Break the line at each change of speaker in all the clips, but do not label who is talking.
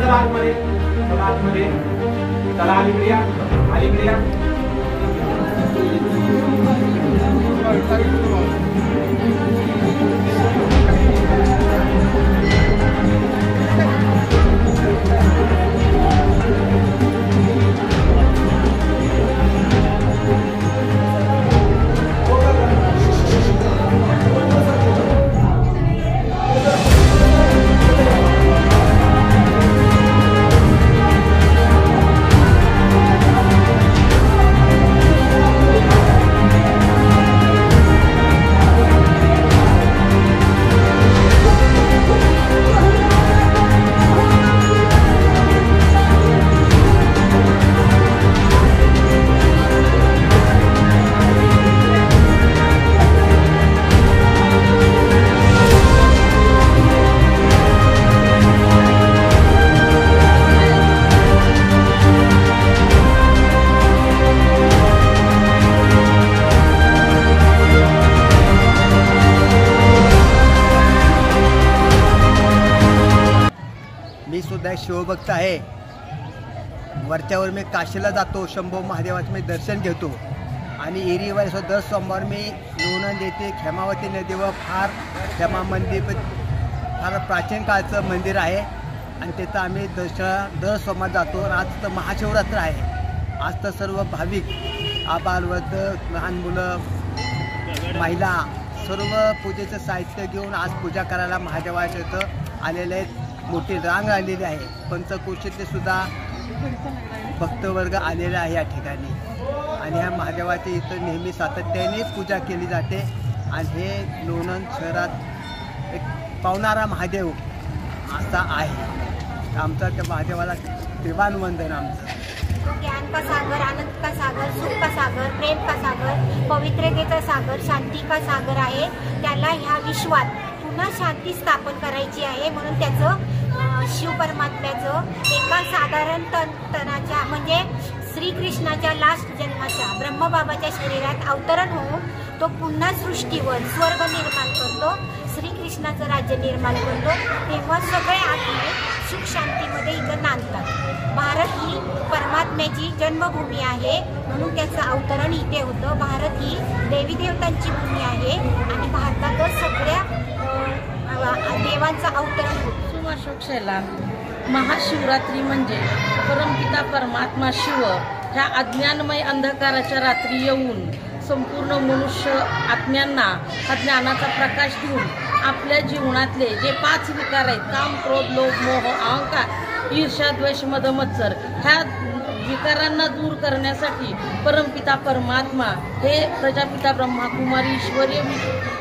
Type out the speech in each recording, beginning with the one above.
चला आतमध्ये, चला आतमध्ये, चला अलीकडे या, अलीकडे या.
मी सुद्धा एक शिवभक्त आहे. वरच्यावर मी काशीला जातो, शंभू महादेवाचं मी दर्शन घेतो आणि एरीवर दर सोमवार मी लोणंद येथे खेमावती नदीवर फार खेमा मंदिर फार प्राचीन काळचं मंदिर आहे आणि तिथं आम्ही दर सोमवार जातो. आज तर महाशिवरात्र आहे. आज तर सर्व भाविक आबालवृद्ध लहान मुलं महिला सर्व पूजेचं साहित्य घेऊन आज पूजा करायला महादेवाच्या इथं आलेले आहेत. मोठी रांग आलेली आहे. पंचक्रोशीतले सुद्धा भक्तवर्ग आलेला आहे या ठिकाणी आणि ह्या महादेवाच्या इथं नेहमी सातत्याने पूजा केली जाते आणि हे लोणंद शहरात एक पावणारा महादेव असा आहे. आमचा त्या महादेवाला देवान वंदन आमचं.
ज्ञान का सागर, आनंद का सागर, सुख का सागर, प्रेम का सागर, पवित्रतेचा सागर, शांती का सागर आहे. त्याला ह्या विश्वात पुन्हा शांती स्थापन करायची आहे. म्हणून त्याचं शिव परमात्म्याचं एका साधारण तनाच्या म्हणजे श्रीकृष्णाच्या लास्ट जन्माच्या ब्रह्मबाबाच्या शरीरात अवतरण होऊन तो पुन्हा सृष्टीवर स्वर्ग निर्माण करतो, श्रीकृष्णाचं राज्य निर्माण करतो. तेव्हा सगळे आत्मे सुख शांतीमध्ये इथं नांदतात. भारत ही परमात्म्याची जन्मभूमी आहे म्हणून त्याचं अवतरण इथे होतं. भारत ही देवी देवतांची भूमी आहे आणि भारतातच सगळ्या देवांचं अवतरण होतं.
अशोक शैलान. महाशिवरात्री म्हणजे परमपिता परमात्मा शिव ह्या अज्ञानमय अंधकाराच्या रात्री येऊन संपूर्ण मनुष्य आत्म्यांना हा ज्ञानाचा प्रकाश देऊन आपल्या जीवनातले जे 5 विकार आहेत काम, क्रोध, लोभ, मोह, अहंकार, ईर्ष्या, द्वेष, मद, मत्सर ह्या विकारांना दूर करण्यासाठी परमपिता परमात्मा हे प्रजापिता ब्रह्माकुमारी ईश्वरीय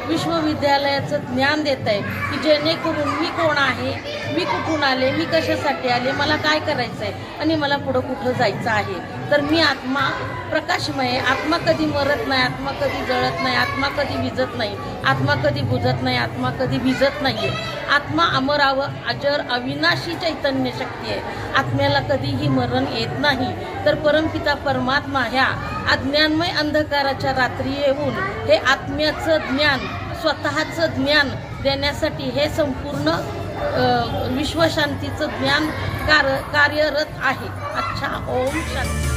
विश्वविद्यालयाचं ज्ञान देत आहे की जेणेकरून मी कोण आहे, मी कुठून आले, मी कशासाठी आले, मला काय करायचं आहे आणि मला पुढं कुठं जायचं आहे. तर मी आत्मा प्रकाशमय, आत्मा कधी मरत नाही, आत्मा कधी जळत नाही, आत्मा कधी विजत नाही, आत्मा कधी बुजत नाही, आत्मा कधी भिजत नाही. आत्मा अमराव, अजर, अविनाशी चैतन्य शक्ती आहे. आत्म्याला कधीही मरण येत नाही. तर परमपिता परमात्मा ह्या अज्ञानमय अंधकाराच्या रात्री येऊन हे आत्म्याचं ज्ञान, स्वतःचं ज्ञान देण्यासाठी हे संपूर्ण विश्वशांतीचं ज्ञान कार्यरत आहे. अच्छा, ओम शांती.